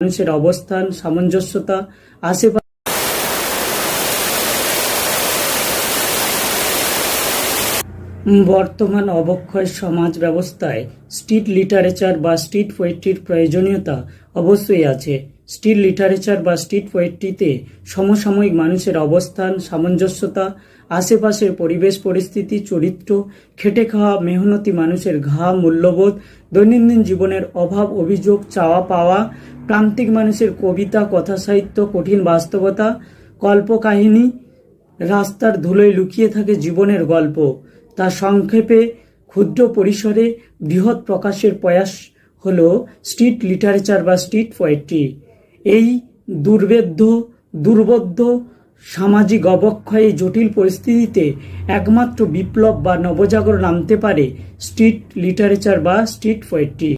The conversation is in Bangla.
মানুষের অবস্থান, সামঞ্জস্যতা, আশেপাশে বর্তমান অবক্ষয় সমাজ ব্যবস্থায় স্ট্রিট লিটারেচার বা স্ট্রিট পোয়েট্রির প্রয়োজনীয়তা অবশ্যই আছে। স্ট্রিট লিটারেচার বা স্ট্রিট পোয়েট্রিতে সমসাময়িক মানুষের অবস্থান, সামঞ্জস্যতা, আশেপাশের পরিবেশ পরিস্থিতি, চরিত্র, খেটে খাওয়া মেহনতি মানুষের মূল্যবোধ, দৈনন্দিন জীবনের অভাব অভিযোগ, চাওয়া পাওয়া, প্রান্তিক মানুষের কবিতা, কথা সাহিত্য, কঠিন বাস্তবতা, কল্পকাহিনী, রাস্তার ধুলোয় লুকিয়ে থাকে জীবনের গল্প, তা সংক্ষেপে ক্ষুদ্র পরিসরে বৃহৎ প্রকাশের প্রয়াস হল স্ট্রিট লিটারেচার বা স্ট্রিট পোয়েট্রি। এই দুর্বোধ্য সামাজিক অবক্ষয়ে জটিল পরিস্থিতিতে একমাত্র বিপ্লব বা নবজাগরণ আনতে পারে স্ট্রিট লিটারেচার বা স্ট্রিট পোয়েট্রি।